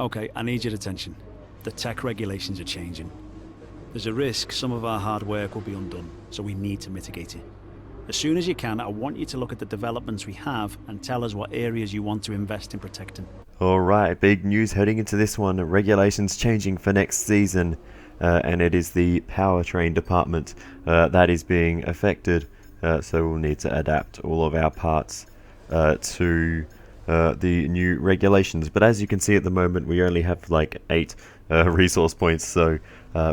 Okay, I need your attention. The tech regulations are changing. There's a risk some of our hard work will be undone, so we need to mitigate it. As soon as you can, I want you to look at the developments we have and tell us what areas you want to invest in protecting. Alright, big news heading into this one. Regulations changing for next season, and it is the powertrain department that is being affected. So we'll need to adapt all of our parts to the new regulations. But as you can see at the moment, we only have like 8 resource points, so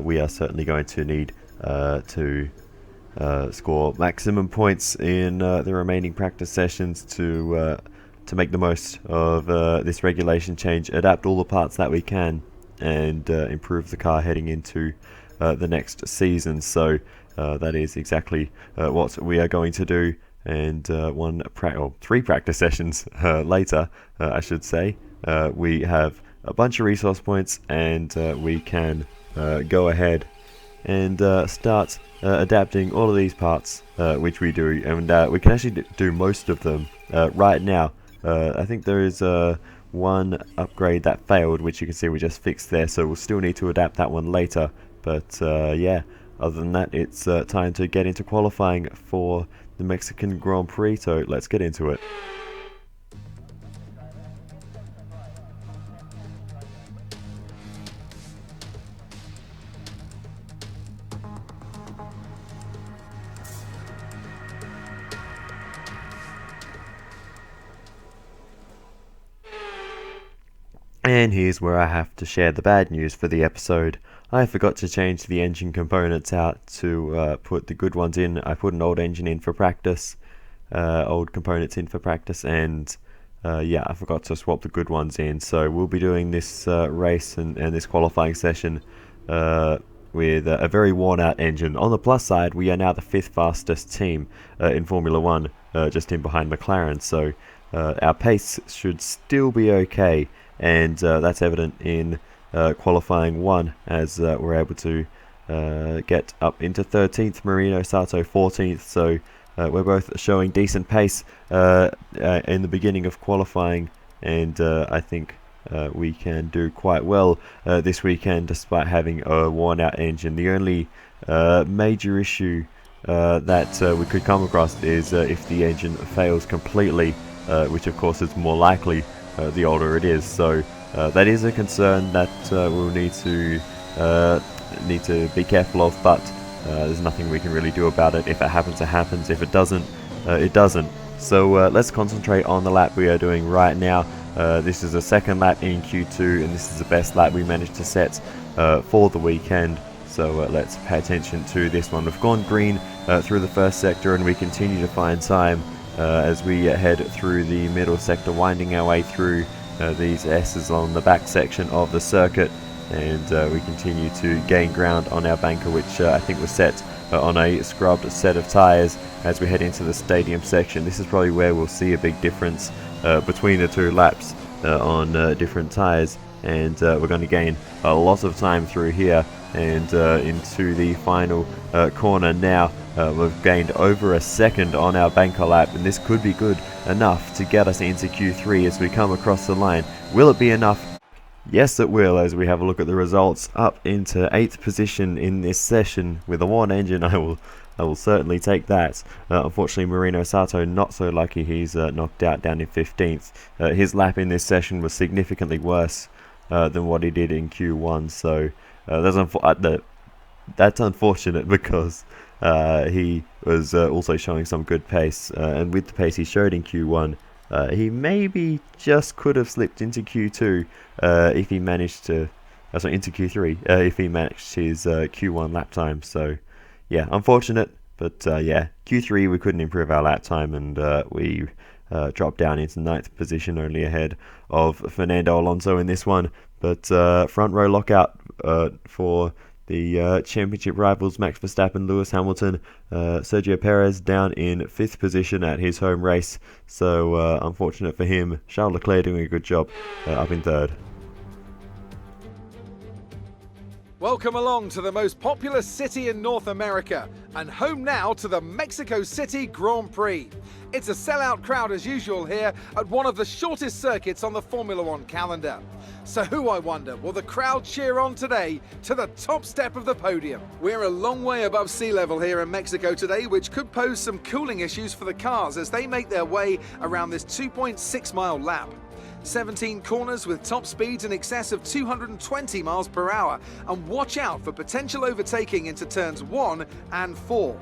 we are certainly going to need to score maximum points in the remaining practice sessions to make the most of this regulation change, adapt all the parts that we can, and improve the car heading into the next season. So that is exactly what we are going to do. And 3 practice sessions later, I should say, we have a bunch of resource points, and we can go ahead and start adapting all of these parts, which we do, and we can actually do most of them right now. I think there is one upgrade that failed, which you can see we just fixed there, so we'll still need to adapt that one later. But yeah, other than that, it's time to get into qualifying for the Mexican Grand Prix, so let's get into it. And here's where I have to share the bad news for the episode. I forgot to change the engine components out to put the good ones in. I put an old engine in for practice, old components in for practice, and yeah, I forgot to swap the good ones in. So we'll be doing this race and this qualifying session with a very worn out engine. On the plus side, we are now the 5th fastest team in Formula 1, just in behind McLaren, so our pace should still be okay. And that's evident in qualifying 1, as we're able to get up into 13th, Marino Sato 14th, so we're both showing decent pace in the beginning of qualifying, and I think we can do quite well this weekend despite having a worn out engine. The only major issue that we could come across is if the engine fails completely, which of course is more likely the older it is, so that is a concern that we'll need to be careful of, but there's nothing we can really do about it. If it happens, it happens. If it doesn't, it doesn't. So let's concentrate on the lap we are doing right now. This is a second lap in Q2, and this is the best lap we managed to set for the weekend, so let's pay attention to this one. We've gone green through the first sector, and we continue to find time as we head through the middle sector, winding our way through these S's on the back section of the circuit, and we continue to gain ground on our banker, which I think was set on a scrubbed set of tyres as we head into the stadium section. This is probably where we'll see a big difference between the 2 laps on different tyres, and we're going to gain a lot of time through here and into the final corner now. We've gained over a second on our banker lap, and this could be good enough to get us into Q3 as we come across the line. Will it be enough? Yes, it will, as we have a look at the results. Up into 8th position in this session with a worn engine. I will certainly take that. Unfortunately, Marino Sato not so lucky. He's knocked out down in 15th. His lap in this session was significantly worse than what he did in Q1, so that's unfortunate because he was also showing some good pace, and with the pace he showed in Q1, he maybe just could have slipped into Q2 if he managed to, into Q3 if he matched his Q1 lap time. So yeah, unfortunate, but yeah, Q3 we couldn't improve our lap time, and we dropped down into 9th position, only ahead of Fernando Alonso in this one. But front row lockout for the championship rivals Max Verstappen, Lewis Hamilton. Sergio Perez down in 5th position at his home race, so unfortunate for him. Charles Leclerc doing a good job up in 3rd. Welcome along to the most populous city in North America and home now to the Mexico City Grand Prix. It's a sellout crowd as usual here at one of the shortest circuits on the Formula One calendar. So who, I wonder, will the crowd cheer on today to the top step of the podium? We're a long way above sea level here in Mexico today, which could pose some cooling issues for the cars as they make their way around this 2.6-mile lap. 17 corners with top speeds in excess of 220 miles per hour, and watch out for potential overtaking into turns 1 and 4.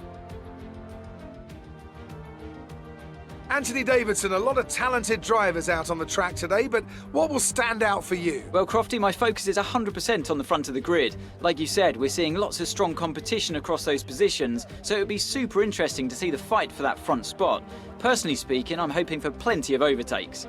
Anthony Davidson, a lot of talented drivers out on the track today, but what will stand out for you? Well, Crofty, my focus is 100% on the front of the grid. Like you said, we're seeing lots of strong competition across those positions, so it would be super interesting to see the fight for that front spot. Personally speaking, I'm hoping for plenty of overtakes.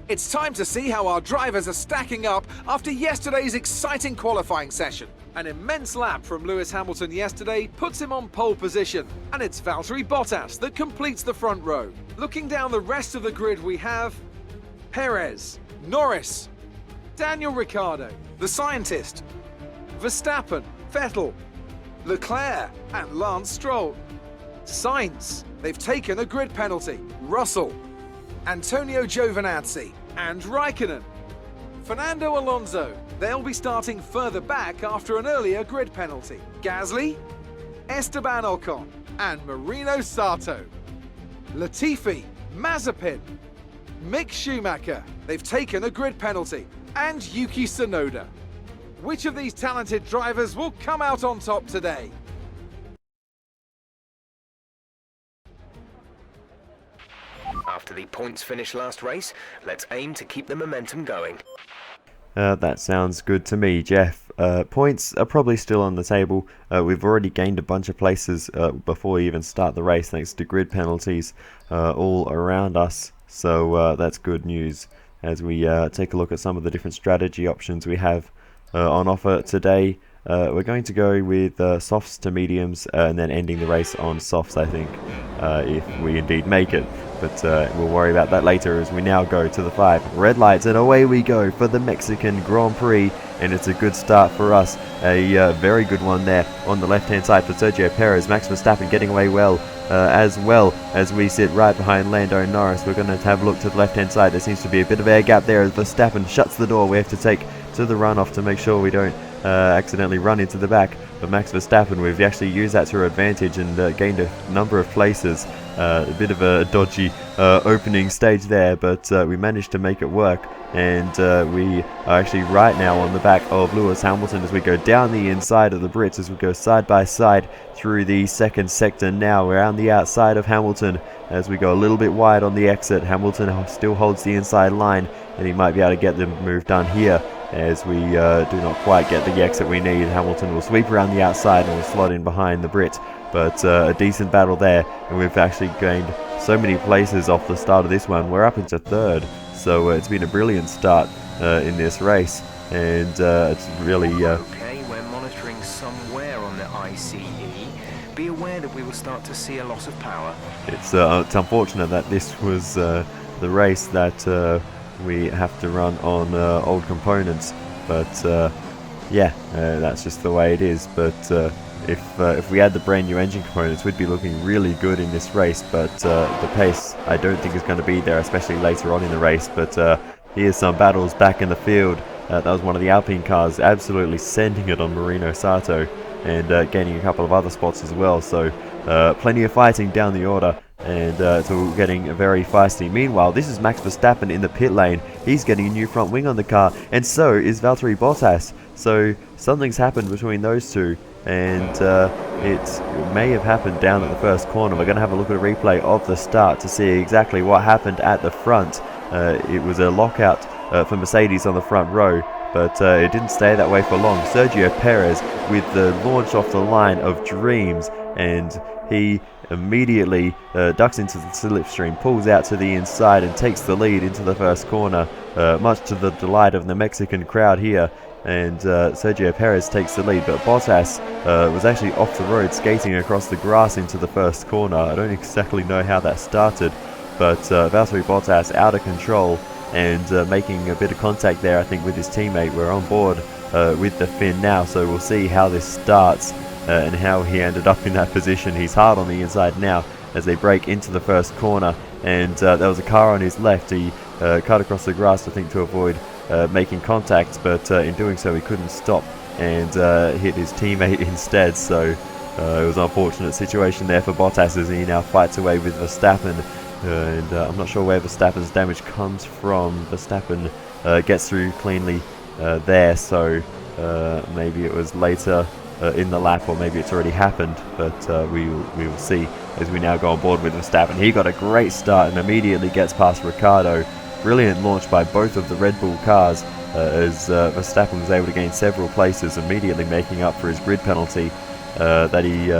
It's time to see how our drivers are stacking up after yesterday's exciting qualifying session. An immense lap from Lewis Hamilton yesterday puts him on pole position, and it's Valtteri Bottas that completes the front row. Looking down the rest of the grid, we have Perez, Norris, Daniel Ricciardo, the scientist, Verstappen, Vettel, Leclerc and Lance Stroll. Sainz, they've taken a grid penalty. Russell, Antonio Giovinazzi and Raikkonen. Fernando Alonso, they'll be starting further back after an earlier grid penalty. Gasly, Esteban Ocon and Marino Sato. Latifi, Mazepin, Mick Schumacher, they've taken a grid penalty. And Yuki Tsunoda. Which of these talented drivers will come out on top today? After the points finish last race, let's aim to keep the momentum going. That sounds good to me, Jeff. Points are probably still on the table. We've already gained a bunch of places before we even start the race thanks to grid penalties all around us. So that's good news as we take a look at some of the different strategy options we have on offer today. We're going to go with softs to mediums and then ending the race on softs, I think, if we indeed make it. But we'll worry about that later as we now go to the 5 red lights, and away we go for the Mexican Grand Prix, and it's a good start for us. A very good one there on the left-hand side for Sergio Perez. Max Verstappen getting away well as we sit right behind Lando Norris. We're going to have a look to the left-hand side. There seems to be a bit of air gap there as Verstappen shuts the door. We have to take to the runoff to make sure we don't accidentally run into the back. But Max Verstappen, we've actually used that to our advantage and gained a number of places. A bit of a dodgy opening stage there, but we managed to make it work, and we are actually right now on the back of Lewis Hamilton as we go down the inside of the Brits, as we go side by side through the second sector. Now we're on the outside of Hamilton as we go a little bit wide on the exit. Hamilton still holds the inside line, and he might be able to get the move done here as we do not quite get the exit we need. Hamilton will sweep around the outside and will slot in behind the Brit. But a decent battle there, and we've actually gained so many places off the start of this one. We're up into 3rd, so it's been a brilliant start in this race, and it's really... Okay, we're monitoring somewhere on the ICE. Be aware that we will start to see a loss of power. It's unfortunate that this was the race that we have to run on old components, but yeah, that's just the way it is. But if we had the brand new engine components, we'd be looking really good in this race, but the pace I don't think is going to be there, especially later on in the race. But here's some battles back in the field. That was one of the Alpine cars absolutely sending it on Marino Sato, and gaining a couple of other spots as well. So plenty of fighting down the order, and so getting very feisty. Meanwhile, this is Max Verstappen in the pit lane. He's getting a new front wing on the car, and so is Valtteri Bottas. So something's happened between those two, and it may have happened down at the first corner. We're going to have a look at a replay of the start to see exactly what happened at the front. It was a lockout for Mercedes on the front row, but it didn't stay that way for long. Sergio Perez with the launch off the line of dreams, and he immediately ducks into the slipstream, pulls out to the inside and takes the lead into the first corner, much to the delight of the Mexican crowd here. And Sergio Perez takes the lead, but Bottas was actually off the road skating across the grass into the first corner. I don't exactly know how that started, but Valtteri Bottas out of control and making a bit of contact there, I think, with his teammate. We're on board with the Finn now, so we'll see how this starts. and how he ended up in that position. He's hard on the inside now as they break into the first corner, and there was a car on his left. He cut across the grass, I think, to avoid making contact, but in doing so he couldn't stop and hit his teammate instead. So it was an unfortunate situation there for Bottas as he now fights away with Verstappen, and I'm not sure where Verstappen's damage comes from. Verstappen gets through cleanly there, so maybe it was later in the lap, or maybe it's already happened, but we will see as we now go on board with Verstappen. He got a great start and immediately gets past Ricciardo. Brilliant launch by both of the Red Bull cars as Verstappen was able to gain several places, immediately making up for his grid penalty that he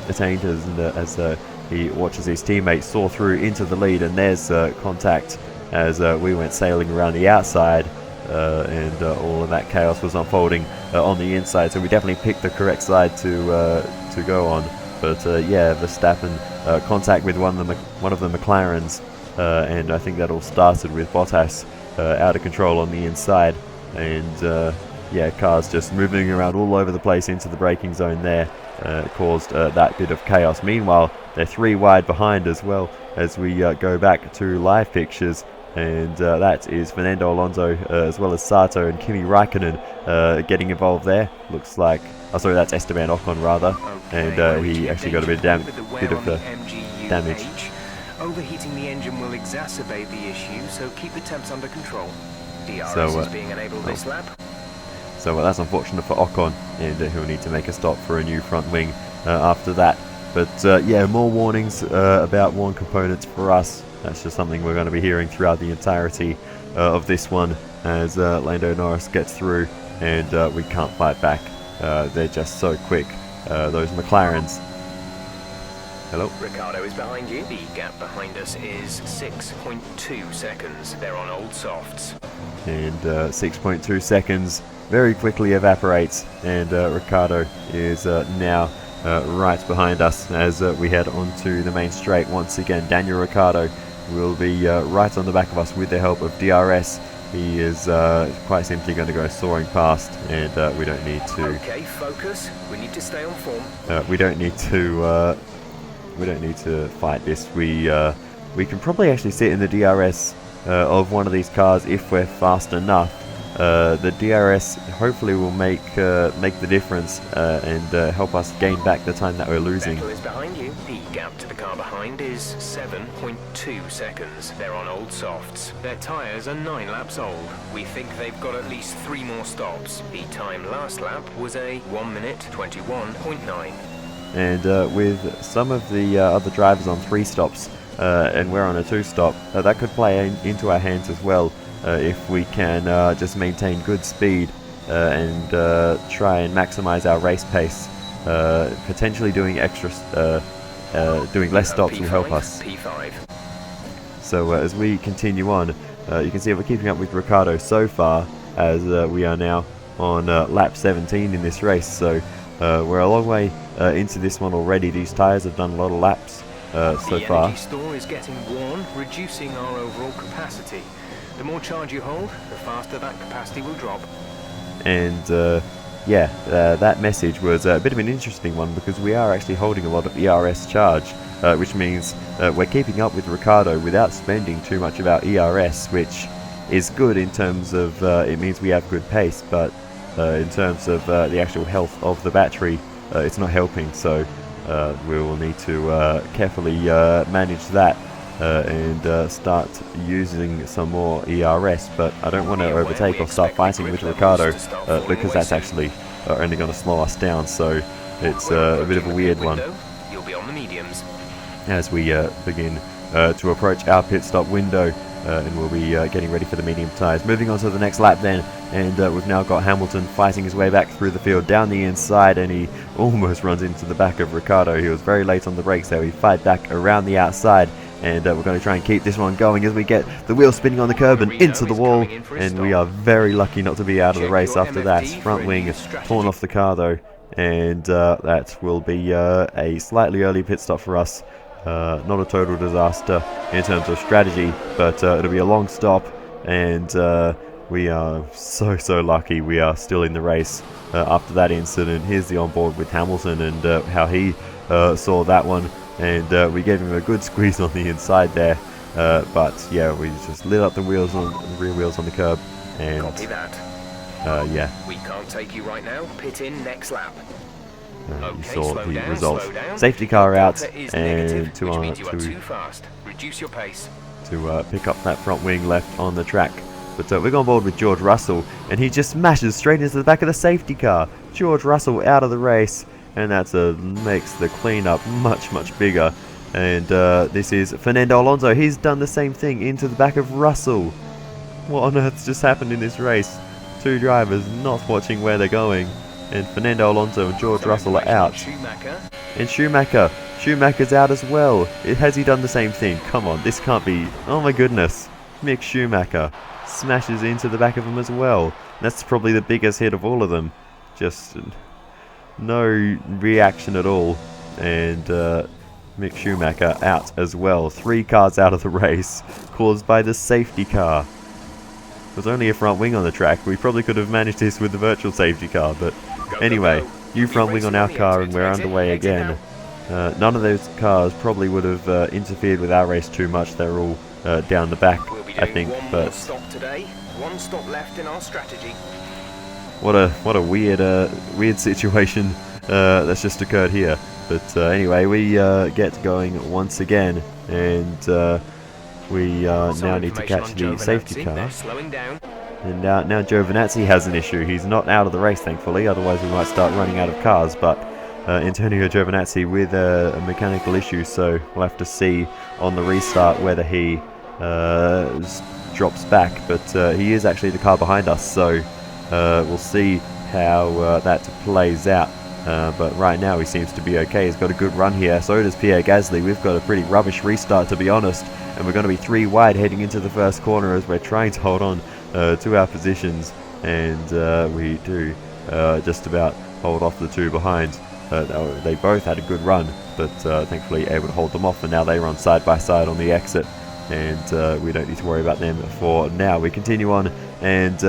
attained as he watches his teammates soar through into the lead, and there's contact as we went sailing around the outside, and all of that chaos was unfolding on the inside. So we definitely picked the correct side to go on. But yeah, Verstappen contact with one of the McLarens, and I think that all started with Bottas out of control on the inside, and yeah, cars just moving around all over the place into the braking zone there caused that bit of chaos. Meanwhile, they're 3 wide behind as well as we go back to live pictures, and that is Fernando Alonso as well as Sato and Kimi Raikkonen getting involved there. Looks like, oh sorry, that's Esteban Ocon rather, and he actually got a bit of damage. Overheating the engine will exacerbate the issue, so keep the temps under control. DRS is being enabled this lap. So that's unfortunate for Ocon, and he'll need to make a stop for a new front wing after that. But yeah, more warnings about worn components for us. That's just something we're going to be hearing throughout the entirety of this one as Lando Norris gets through, and we can't fight back. They're just so quick, those McLarens. Hello? Ricciardo is behind you. The gap behind us is 6.2 seconds. They're on old softs. And 6.2 seconds very quickly evaporates, and Ricciardo is now right behind us as we head onto the main straight. Once again, Daniel Ricciardo will be right on the back of us with the help of DRS. He is quite simply going to go soaring past, and we don't need to. Okay, focus. We need to stay on form. We don't need to fight this. We can probably actually sit in the DRS of one of these cars if we're fast enough. The DRS hopefully will make the difference and help us gain back the time that we're losing. Vettel is behind you. The gap to the car behind is 7.2 seconds. They're on old softs. Their tyres are 9 laps old. We think they've got at least 3 more stops. The time last lap was a 1 minute 21.9. And with some of the other drivers on 3 stops, and we're on a 2 stop, that could play into our hands as well. If we can just maintain good speed and try and maximize our race pace, potentially doing doing less stops will help us. P5. So as we continue on, you can see we're keeping up with Ricciardo so far, as we are now on lap 17 in this race. So we're a long way into this one already. These tyres have done a lot of laps so far. The energy store is getting worn, reducing our overall capacity. The more charge you hold, the faster that capacity will drop. And yeah, that message was a bit of an interesting one, because we are actually holding a lot of ERS charge, which means we're keeping up with Ricciardo without spending too much of our ERS, which is good in terms of it means we have good pace, but in terms of the actual health of the battery, it's not helping. So we will need to carefully manage that. And start using some more ERS, but I don't want to overtake or start fighting with Ricciardo because that's actually only going to slow us down, so it's a bit of a weird one. You'll be on the mediums. As we begin to approach our pit stop window, and we'll be getting ready for the medium tyres. Moving on to the next lap then, and we've now got Hamilton fighting his way back through the field down the inside, and he almost runs into the back of Ricciardo. He was very late on the brakes there. He fight back around the outside, and we're going to try and keep this one going as we get the wheel spinning on the curb and into the wall, and we are very lucky not to be out of the race after that. Front wing torn off the car though, and that will be a slightly early pit stop for us. Not a total disaster in terms of strategy, but it'll be a long stop, and We are so lucky we are still in the race after that incident. Here's the onboard with Hamilton and how he saw that one, and we gave him a good squeeze on the inside there. But yeah, we just lit up the wheels on the rear wheels on the curb, and Copy that. yeah. We can't take you right now. Pit in next lap. You Okay, saw slow the down, results. slow down. Safety car Your out, delta is and negative, which to means you are too fast. Reduce your pace. pick up that front wing left on the track. But we're on board with George Russell, and he just smashes straight into the back of the safety car. George Russell out of the race, and that makes the cleanup much bigger. And this is Fernando Alonso. He's done the same thing into the back of Russell. What on earth's just happened in this race? Two drivers not watching where they're going, and Fernando Alonso and George Russell are out. And Schumacher's out as well. Has he done the same thing? Come on, this can't be. Oh my goodness. Mick Schumacher smashes into the back of him as well. That's probably the biggest hit of all of them. Just no reaction at all. And Mick Schumacher out as well. 3 cars out of the race, caused by the safety car. There was only a front wing on the track. We probably could have managed this with the virtual safety car, but anyway, new front wing on our car and we're underway again. None of those cars probably would have interfered with our race too much. They're all down the back, I think. But stop today. 1 stop left in our strategy. what a weird situation that's just occurred here. But anyway, we get going once again, and we now need to catch the safety car. And now Giovinazzi has an issue. He's not out of the race, thankfully, otherwise we might start running out of cars. But Antonio Giovinazzi with a mechanical issue, so we'll have to see on the restart whether he drops back. But he is actually the car behind us, so we'll see how that plays out. But right now he seems to be okay. He's got a good run here. So does Pierre Gasly. We've got a pretty rubbish restart, to be honest. And we're going to be 3 wide heading into the first corner as we're trying to hold on to our positions. And we do just about hold off the 2 behind. They both had a good run, but thankfully able to hold them off. And now they run side by side on the exit. And we don't need to worry about them for now. We continue on, and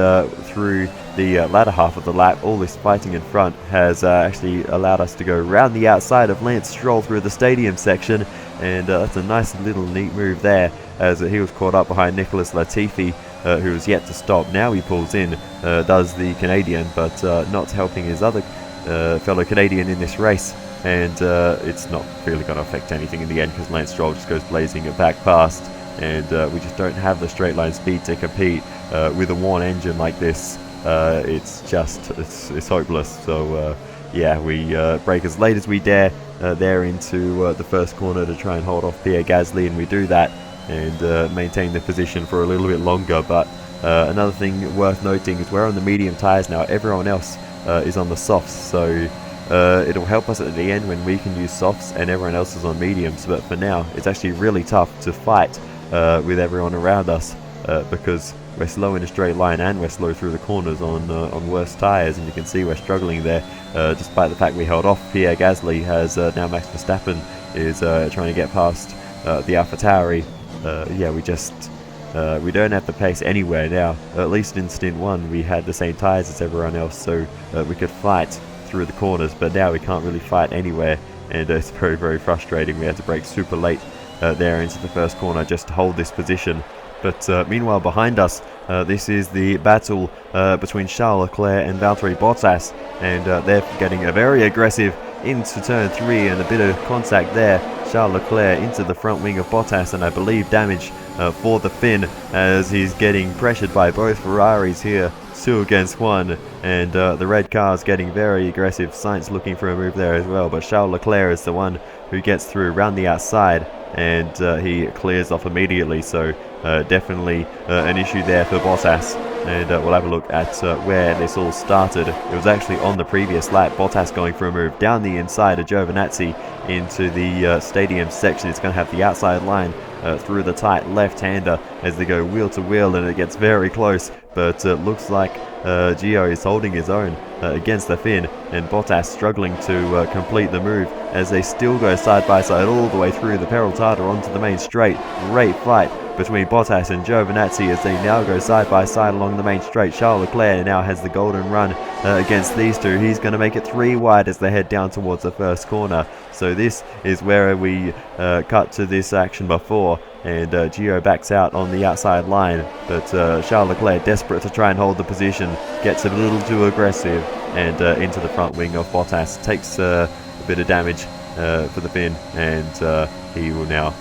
through the latter half of the lap, all this fighting in front has actually allowed us to go around the outside of Lance Stroll through the stadium section, and that's a nice little neat move there, as he was caught up behind Nicholas Latifi, who was yet to stop. Now he pulls in, does the Canadian, but not helping his other fellow Canadian in this race. And it's not really going to affect anything in the end, because Lance Stroll just goes blazing it back past. And we just don't have the straight line speed to compete with a worn engine like this. It's hopeless. So yeah, we brake as late as we dare there into the first corner to try and hold off Pierre Gasly, and we do that and maintain the position for a little bit longer. But another thing worth noting is we're on the medium tyres now. Everyone else is on the softs, so it'll help us at the end when we can use softs and everyone else is on mediums. But for now, it's actually really tough to fight with everyone around us because we're slow in a straight line and we're slow through the corners on worse tyres, and you can see we're struggling there despite the fact we held off. Pierre Gasly has now Max Verstappen is trying to get past the AlphaTauri. Yeah, we don't have the pace anywhere now. At least in stint 1 we had the same tyres as everyone else, so we could fight through the corners, but now we can't really fight anywhere, and it's very frustrating. We had to brake super late there into the first corner just to hold this position. But meanwhile behind us, this is the battle between Charles Leclerc and Valtteri Bottas, and they're getting a very aggressive into turn 3 and a bit of contact there. Charles Leclerc into the front wing of Bottas, and I believe damage for the Finn as he's getting pressured by both Ferraris here, 2 against 1, and the red car's getting very aggressive. Sainz looking for a move there as well, but Charles Leclerc is the one who gets through around the outside, and he clears off immediately. So definitely an issue there for Bottas, and we'll have a look at where this all started. It was actually on the previous lap. Bottas going for a move down the inside of Giovinazzi into the stadium section. It's going to have the outside line through the tight left-hander as they go wheel to wheel, and it gets very close, but looks like Gio is holding his own against the Finn, and Bottas struggling to complete the move as they still go side by side all the way through the Perotada onto the main straight. Great fight between Bottas and Giovinazzi as they now go side by side along the main straight. Charles Leclerc now has the golden run against these two. He's going to make it 3 wide as they head down towards the first corner. So this is where we cut to this action before, and Gio backs out on the outside line, but Charles Leclerc, desperate to try and hold the position, gets a little too aggressive and into the front wing of Bottas, takes a bit of damage for the Finn, and he will now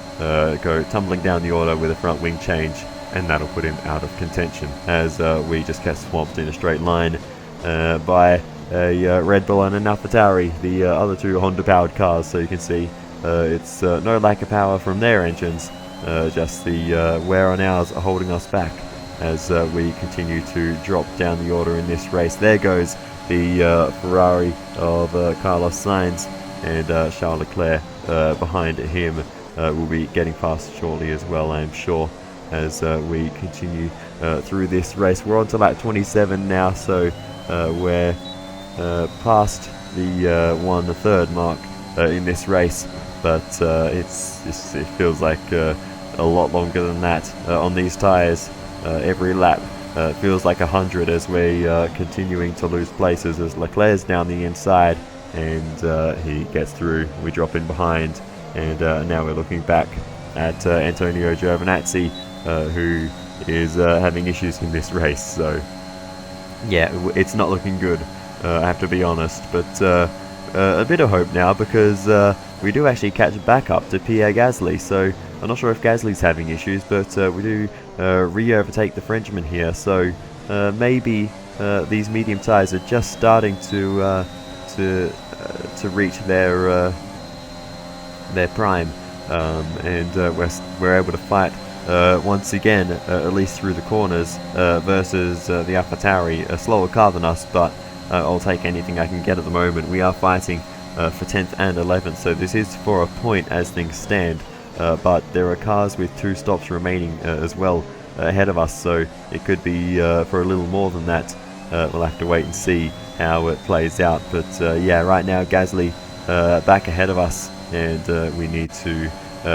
go tumbling down the order with a front wing change, and that'll put him out of contention as we just get swamped in a straight line by a Red Bull and an AlphaTauri, the other two Honda powered cars. So you can see it's no lack of power from their engines, just the wear on ours are holding us back as we continue to drop down the order in this race. There goes the Ferrari of Carlos Sainz, and Charles Leclerc behind him will be getting past shortly as well, I am sure, as we continue through this race. We're on to lap 27 now, so we're past the 1/3 mark in this race, but it feels like a lot longer than that on these tyres. Every lap feels like 100 as we're continuing to lose places as Leclerc's down the inside, and he gets through. We drop in behind, and now we're looking back at Antonio Giovinazzi, who is having issues in this race. So yeah, it's not looking good, I have to be honest, but a bit of hope now, because we do actually catch back up to Pierre Gasly. So I'm not sure if Gasly's having issues, but we do re-overtake the Frenchman here. So maybe these medium tyres are just starting to reach their prime, and we're able to fight once again, at least through the corners, versus the AlphaTauri, a slower car than us, but I'll take anything I can get at the moment. We are fighting for 10th and 11th, so this is for a point as things stand, but there are cars with 2 stops remaining as well ahead of us, so it could be for a little more than that. We'll have to wait and see how it plays out, but yeah, right now Gasly back ahead of us, and we need to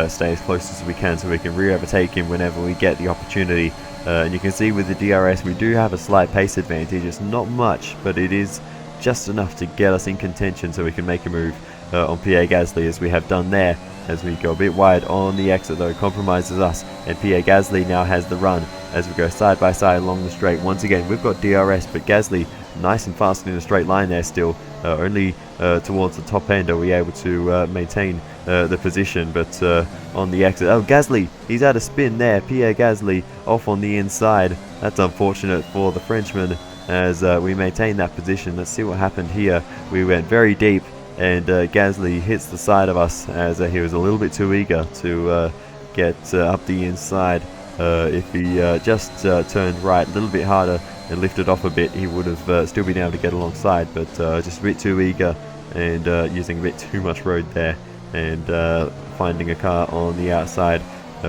stay as close as we can so we can re-overtake him whenever we get the opportunity. And you can see with the DRS we do have a slight pace advantage. It's not much, but it is just enough to get us in contention so we can make a move on Pierre Gasly, as we have done there. As we go a bit wide on the exit though, compromises us, and Pierre Gasly now has the run as we go side by side along the straight. Once again we've got DRS, but Gasly nice and fast in a straight line there still. Only towards the top end are we able to maintain the position, but on the exit, oh, Gasly, he's had a spin there. Pierre Gasly off on the inside. That's unfortunate for the Frenchman as we maintain that position. Let's see what happened here. We went very deep, and Gasly hits the side of us as he was a little bit too eager to get up the inside. If he just turned right a little bit harder and lifted off a bit, he would have still been able to get alongside, but just a bit too eager and using a bit too much road there, and finding a car on the outside.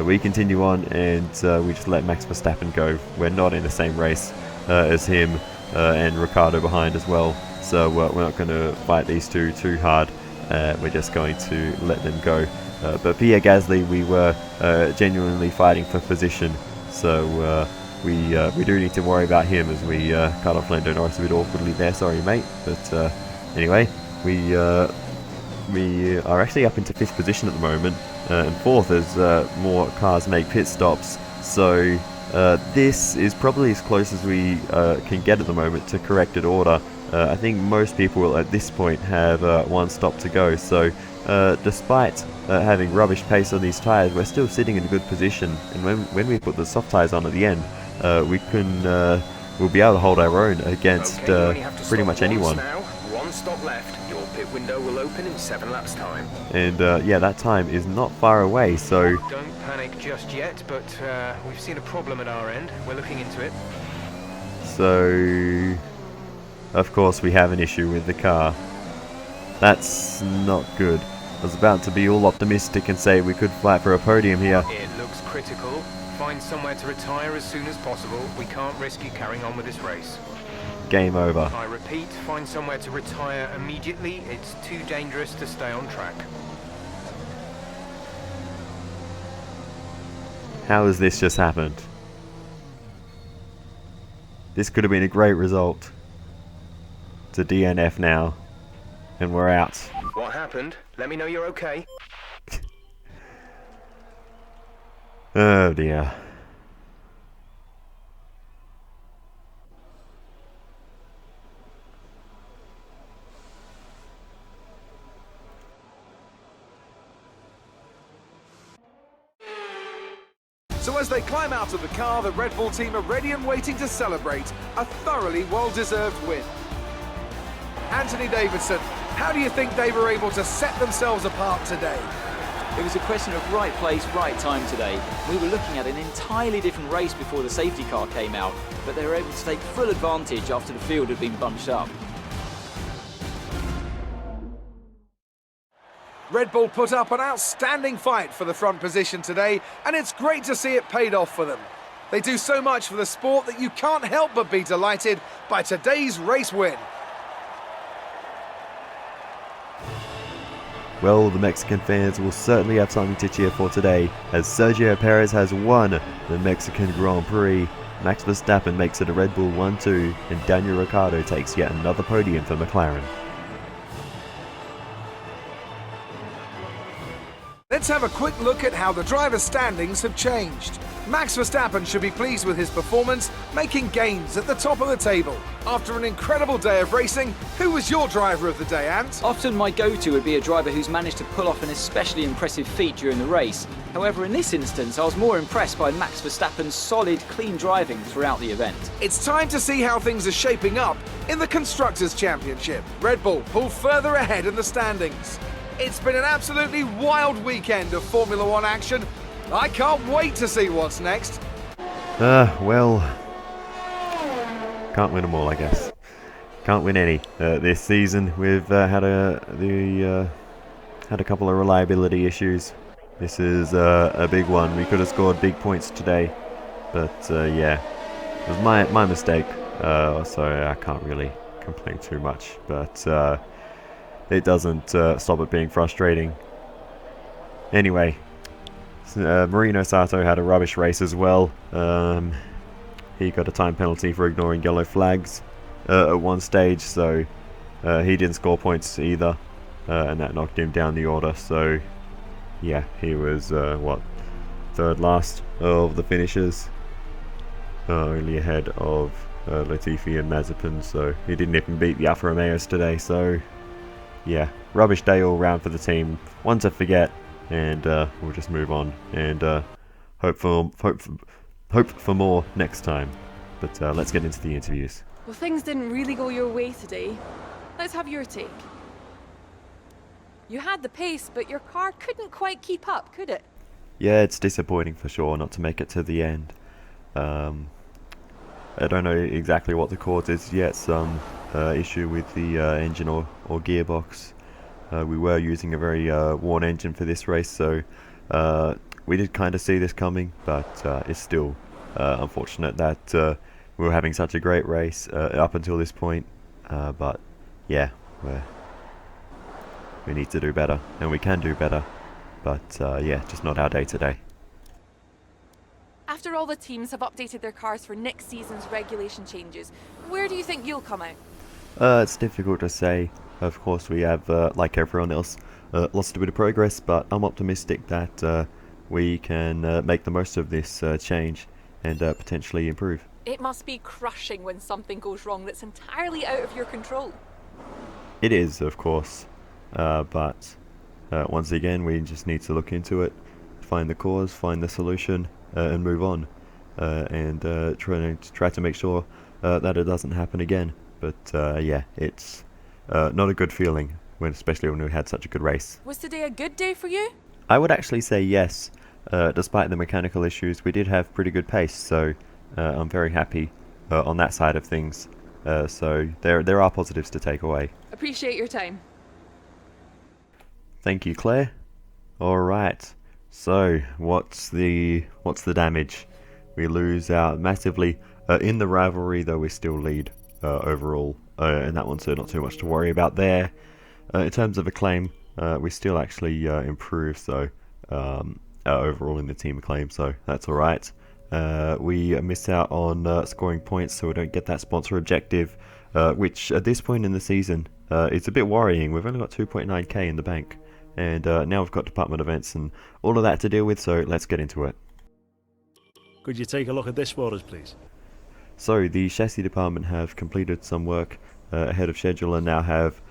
We continue on, and we just let Max Verstappen go. We're not in the same race as him, and Ricciardo behind as well, so we're not going to fight these two too hard. We're just going to let them go. But Pierre Gasly, we were genuinely fighting for position, so we do need to worry about him as we cut off Lando Norris a bit awkwardly there. Sorry, mate. But anyway, we are actually up into 5th position at the moment, and 4th as more cars make pit stops. So this is probably as close as we can get at the moment to corrected order. I think most people will at this point have 1 stop to go. So despite having rubbish pace on these tyres, we're still sitting in a good position, and when we put the soft tyres on at the end, we'll be able to hold our own against pretty much anyone. Now. 1 stop left. Your pit window will open in 7 laps time. And yeah, that time is not far away, so Don't panic just yet, but we've seen a problem at our end. We're looking into it. So of course we have an issue with the car. That's not good. I was about to be all optimistic and say we could fight for a podium here. It looks critical. Find somewhere to retire as soon as possible. We can't risk you carrying on with this race. Game over. I repeat, find somewhere to retire immediately. It's too dangerous to stay on track. How has this just happened? This could have been a great result. It's a DNF now. And we're out. What happened? Let me know you're okay. Oh dear. So as they climb out of the car, the Red Bull team are ready and waiting to celebrate a thoroughly well-deserved win. Anthony Davidson, how do you think they were able to set themselves apart today? It was a question of right place, right time today. We were looking at an entirely different race before the safety car came out, but they were able to take full advantage after the field had been bunched up. Red Bull put up an outstanding fight for the front position today, and it's great to see it paid off for them. They do so much for the sport that you can't help but be delighted by today's race win. Well, the Mexican fans will certainly have something to cheer for today, as Sergio Perez has won the Mexican Grand Prix, Max Verstappen makes it a Red Bull 1-2, and Daniel Ricciardo takes yet another podium for McLaren. Let's have a quick look at how the driver standings have changed. Max Verstappen should be pleased with his performance, making gains at the top of the table. After an incredible day of racing, who was your driver of the day, Ant? Often my go-to would be a driver who's managed to pull off an especially impressive feat during the race. However, in this instance, I was more impressed by Max Verstappen's solid, clean driving throughout the event. It's time to see how things are shaping up in the Constructors' Championship. Red Bull pull further ahead in the standings. It's been an absolutely wild weekend of Formula One action. I can't wait to see what's next. Well, can't win them all, I guess. Can't win any this season. We've had a couple of reliability issues. This is a big one. We could have scored big points today, but yeah, it was my mistake. So I can't really complain too much, but it doesn't stop it being frustrating. Anyway. Marino Sato had a rubbish race as well. He got a time penalty for ignoring yellow flags at one stage, so he didn't score points either, and that knocked him down the order. So yeah, he was third last of the finishers, only ahead of Latifi and Mazepin, so he didn't even beat the Alfa Romeos today. So yeah, rubbish day all round for the team, one to forget. And we'll just move on and hope for more next time. But let's get into the interviews. Well, things didn't really go your way today. Let's have your take. You had the pace, but your car couldn't quite keep up, could it? Yeah, it's disappointing for sure not to make it to the end. I don't know exactly what the cause is yet. Some issue with the engine or gearbox. We were using a very worn engine for this race, so we did kind of see this coming, but it's still unfortunate that we were having such a great race up until this point. But yeah, we need to do better, and we can do better, but yeah, just not our day today. After all the teams have updated their cars for next season's regulation changes, where do you think you'll come out? It's difficult to say. Of course, we have, like everyone else, lost a bit of progress, but I'm optimistic that we can make the most of this change and potentially improve. It must be crushing when something goes wrong that's entirely out of your control. It is, of course, but once again, we just need to look into it, find the cause, find the solution, and move on, and try to make sure that it doesn't happen again. But yeah, it's not a good feeling, especially when we had such a good race. Was today a good day for you? I would actually say yes. Despite the mechanical issues, we did have pretty good pace, so I'm very happy on that side of things. So there are positives to take away. Appreciate your time. Thank you, Claire. All right. So what's the damage? We lose out massively in the rivalry, though we still lead overall. And that one's not too much to worry about there. In terms of acclaim, we still actually improve, so overall in the team acclaim, so that's alright. We miss out on scoring points, so we don't get that sponsor objective, which at this point in the season is a bit worrying. We've only got 2.9k in the bank, and now we've got department events and all of that to deal with, so let's get into it. Could you take a look at this for us, please? So the chassis department have completed some work ahead of schedule and now have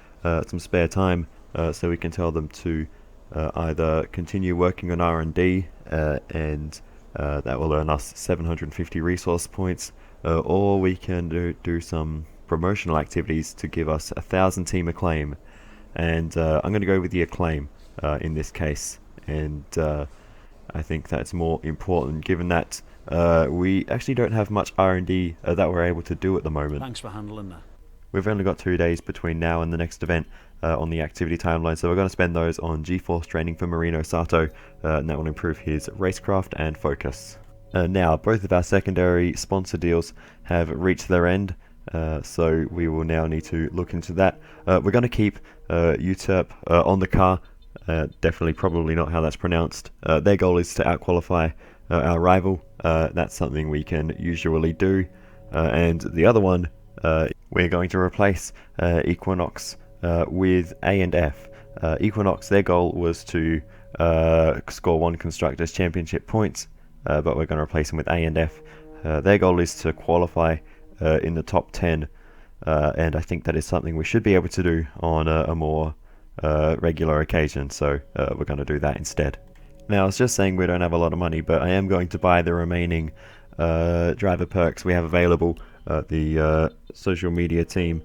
some spare time, so we can tell them to either continue working on R&D and that will earn us 750 resource points, or we can do some promotional activities to give us 1,000 team acclaim, and I'm going to go with the acclaim in this case, and I think that's more important given that we actually don't have much R&D that we're able to do at the moment. Thanks for handling that. We've only got 2 days between now and the next event on the activity timeline, so we're going to spend those on G-Force training for Marino Sato, and that will improve his racecraft and focus. Now, both of our secondary sponsor deals have reached their end, so we will now need to look into that. We're going to keep UTERP on the car, definitely probably not how that's pronounced. Their goal is to outqualify our rival. That's something we can usually do, and the other one, we're going to replace Equinox with A and F. Equinox, their goal was to score 1 Constructors Championship points, but we're going to replace them with A and F. Their goal is to qualify in the top 10, and I think that is something we should be able to do on a more regular occasion, so we're going to do that instead. Now, I was just saying we don't have a lot of money, but I am going to buy the remaining driver perks we have available. The social media team,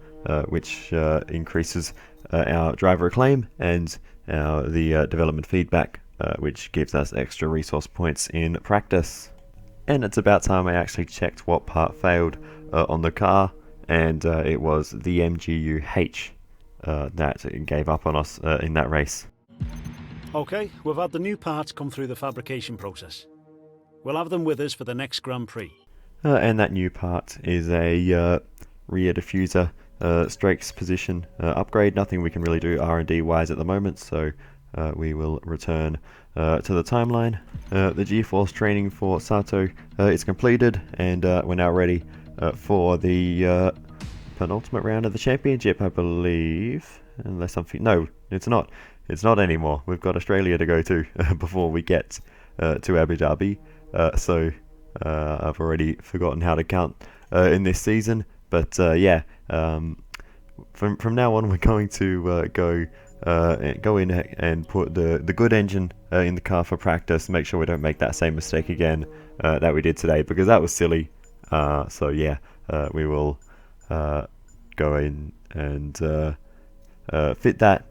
which increases our driver acclaim, and the development feedback, which gives us extra resource points in practice. And it's about time I actually checked what part failed on the car, and it was the MGU-H that gave up on us in that race. Okay, we've had the new parts come through the fabrication process. We'll have them with us for the next Grand Prix. And that new part is a rear diffuser strakes position upgrade. Nothing we can really do R&D wise at the moment, so we will return to the timeline. The G-Force training for Sato is completed, and we're now ready for the penultimate round of the championship, I believe. Unless something... No, it's not. It's not anymore. We've got Australia to go to before we get to Abu Dhabi. So I've already forgotten how to count in this season. But yeah, from now on, we're going to go in and put the good engine in the car for practice. Make sure we don't make that same mistake again that we did today, because that was silly. So yeah, we will go in and fit that.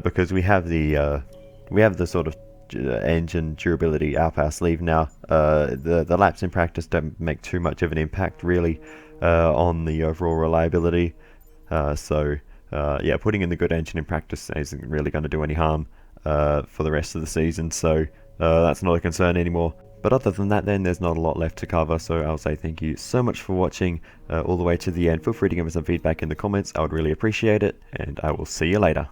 Because we have the sort of engine durability up our sleeve now. The laps in practice don't make too much of an impact really on the overall reliability. So yeah, putting in the good engine in practice isn't really going to do any harm for the rest of the season. So that's not a concern anymore. But other than that, then there's not a lot left to cover. So I'll say thank you so much for watching all the way to the end. Feel free to give me some feedback in the comments. I would really appreciate it, and I will see you later.